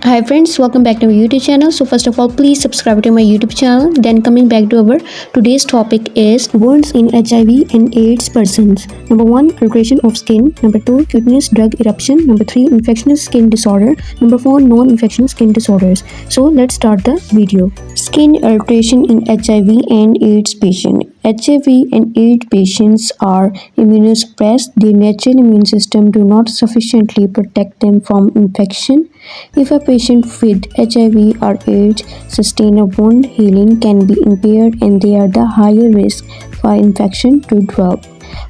Hi friends, welcome back to my YouTube channel. So first of all, please subscribe to my YouTube channel. Then coming back to our today's topic is wounds in HIV and AIDS persons. Number 1, alteration of skin. Number 2, cutaneous drug eruption. Number 3, infectious skin disorder. Number 4, non-infectious skin disorders. So let's start the video. Skin alteration in HIV and AIDS patient. HIV and AIDS patients are immunosuppressed. Their natural immune system do not sufficiently protect them from infection. If a patient with HIV or AIDS sustain a wound, healing can be impaired and they are the higher risk for infection to develop.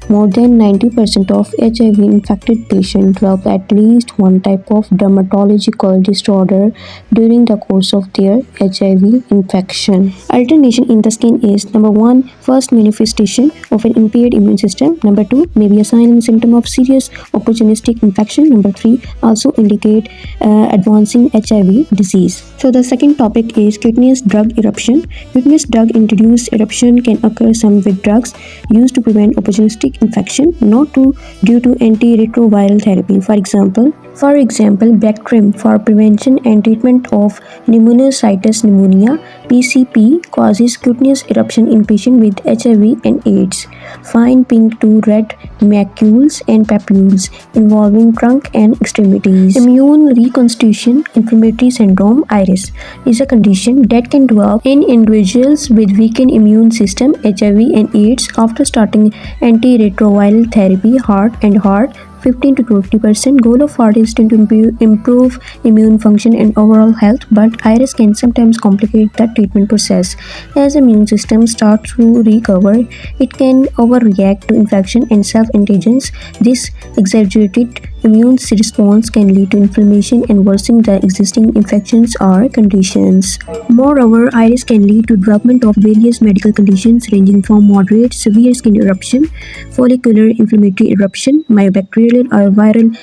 More than 90% of HIV infected patients develop at least one type of dermatological disorder during the course of their HIV infection. Alternation in the skin is number 1, first manifestation of an impaired immune system. Number 2, may be a sign and symptom of serious opportunistic infection. Number 3, also indicate advancing HIV disease. So the second topic is cutaneous drug eruption. Cutaneous drug induced eruption can occur some with drugs used to prevent opportunistic infection, not due to antiretroviral therapy. For example, Bactrim for prevention and treatment of pneumocystis pneumonia (PCP) causes cutaneous eruption in patients with HIV and AIDS. Fine pink to red macules and papules involving trunk and extremities. Immune reconstitution inflammatory syndrome (IRIS) is a condition that can develop in individuals with weakened immune system (HIV and AIDS) after starting antiretroviral therapy. Heart 15 to 20%. Goal of heart is to improve immune function and overall health, but IRIS can sometimes complicate the treatment process. As immune system starts to recover, it can overreact to infection and self-antigens. This exaggerated immune response can lead to inflammation and worsening the existing infections or conditions. Moreover, IRIS can lead to development of various medical conditions ranging from moderate severe skin eruption, follicular inflammatory eruption, myobacterial or viral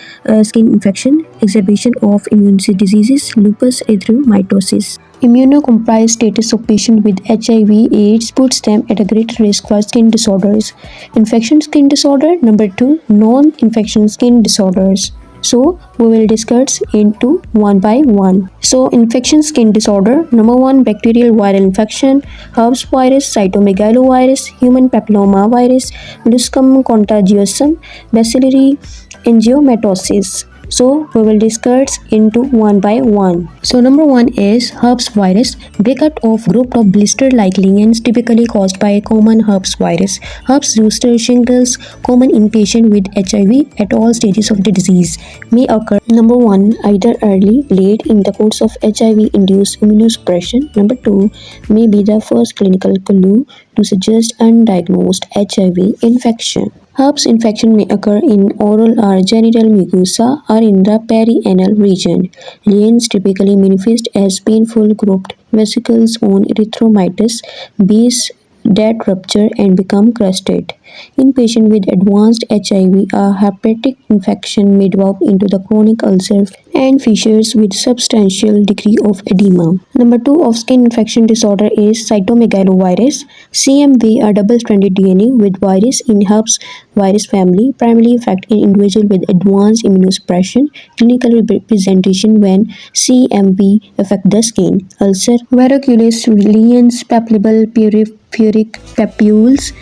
skin infection, exacerbation of immune diseases, lupus erythematosus. Immunocompromised status of patients with HIV/AIDS puts them at a greater risk for skin disorders. Infectious skin disorder. Number 2, non-infectious skin disorders. So we will discuss into one by one. So infectious skin disorder. Number 1, bacterial viral infection, herpes virus, cytomegalovirus, human papilloma virus, molluscum contagiosum, bacillary angiomatosis. So we will discuss into one by one. So number 1 is herpes virus, breakout of group of blister-like lesions typically caused by a common herpes virus. Herpes zoster shingles, common in patients with HIV at all stages of the disease, may occur. Number 1, either early, late in the course of HIV-induced immunosuppression. Number 2, may be the first clinical clue to suggest undiagnosed HIV infection. Herpes infection may occur in oral or genital mucosa or in the perianal region. Lesions typically manifest as painful grouped vesicles on erythematous base that rupture and become crusted. In patients with advanced HIV, a hepatic infection may develop into the chronic ulcer and fissures with substantial degree of edema. Number 2 of skin infection disorder is cytomegalovirus. CMV, a double-stranded DNA with virus in herpes virus family, primarily affect an individual with advanced immunosuppression. Clinical representation when CMV affect the skin: ulcer, verruculous lesions, palpable puric papules.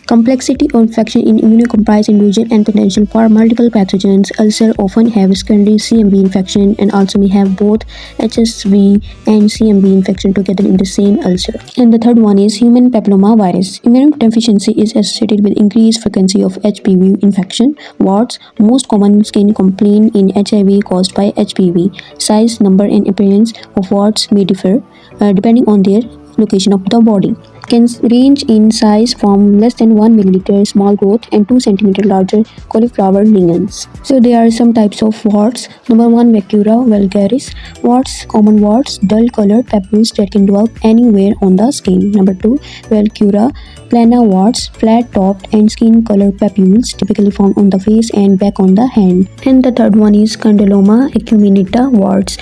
Complexity of infection in immunocompromised individual and potential for multiple pathogens. Ulcer often have secondary CMV infection and also may have both HSV and CMV infection together in the same ulcer. And the third one is human papilloma virus. Immunodeficiency is associated with increased frequency of HPV infection. Warts, most common skin complaint in HIV caused by HPV. Size, number and appearance of warts may differ depending on their location of the body. Can range in size from less than 1 milliliter small growth and 2 centimeter larger cauliflower lesions. So there are some types of warts. Number 1, Vacura vulgaris. Warts, common warts, dull colored papules that can develop anywhere on the skin. Number 2, Vacura plana warts, flat topped and skin colored papules typically found on the face and back on the hand. And the third one is Condyloma acuminata warts.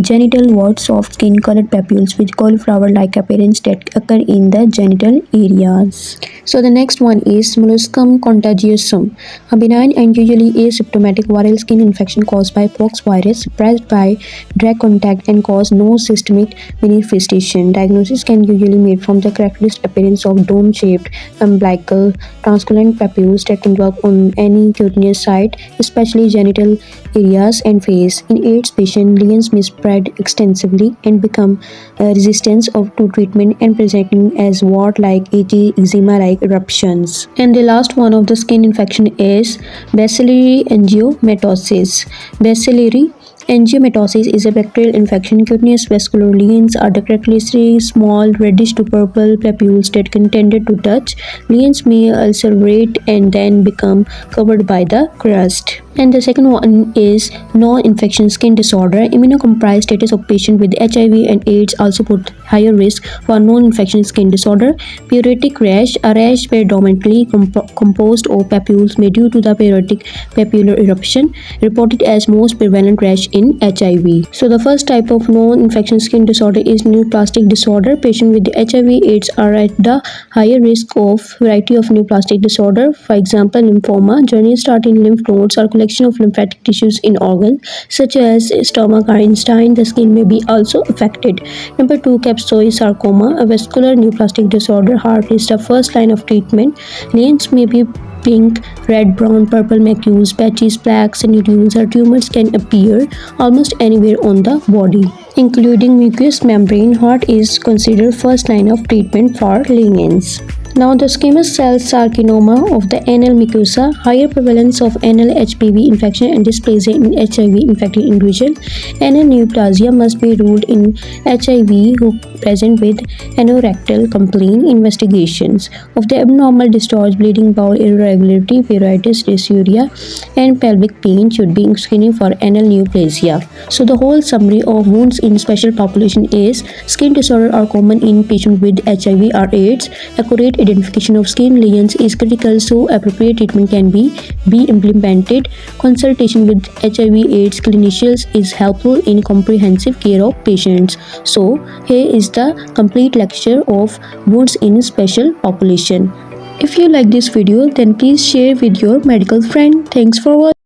genital warts, soft skin, colored papules with cauliflower-like appearance that occur in the genital areas. So the next one is molluscum contagiosum, a benign and usually asymptomatic viral skin infection caused by pox virus, suppressed by direct contact and cause no systemic manifestation. Diagnosis can usually made from the characteristic appearance of dome-shaped umbilical translucent papules that can develop on any cutaneous site, especially genital areas and face. In AIDS patients, lesions may spread extensively and become resistant to treatment and presenting as wart-like, itchy, eczema-like eruptions. And the last one of the skin infection is bacillary angiomatosis. Bacillary angiomatosis is a bacterial infection. Cutaneous vascular lesions are the characteristic small reddish to purple papules that can tend to touch. Lesions may ulcerate and then become covered by the crust. And the second one is non-infection skin disorder. Immunocompromised status of patient with HIV and AIDS also put higher risk for non-infection skin disorder. Periodic rash, a rash predominantly composed of papules made due to the periodic papular eruption, reported as most prevalent rash in HIV. So the first type of non-infection skin disorder is neoplastic disorder. Patients with HIV/AIDS are at the higher risk of variety of neoplastic disorder. For example, lymphoma. Journeys start in lymph nodes or collection of lymphatic tissues in organs such as stomach or intestine. The skin may be also affected. Number 2, capsulocytoma, a vascular neoplastic disorder. Heart is the first line of treatment. Lesions may be pink, red, brown, purple macules, patches, plaques, nodules, or tumors can appear almost anywhere on the body, including mucous membrane. Heart is considered first line of treatment for lesions. Now the squamous cell carcinoma of the anal mucosa, higher prevalence of anal HPV infection and dysplasia in HIV infected individual. Anal neoplasia must be ruled in HIV who present with anorectal complaint. Investigations of the abnormal discharge, bleeding, bowel irregularity, pruritus, dysuria, and pelvic pain should be screening for anal neoplasia. So the whole summary of wounds in special population is skin disorder are common in patients with HIV or AIDS. Accurate identification of skin lesions is critical so appropriate treatment can be implemented. Consultation with HIV/AIDS clinicians is helpful in comprehensive care of patients. So here is the complete lecture of wounds in special population. If you like this video, then please share with your medical friend. Thanks for watching.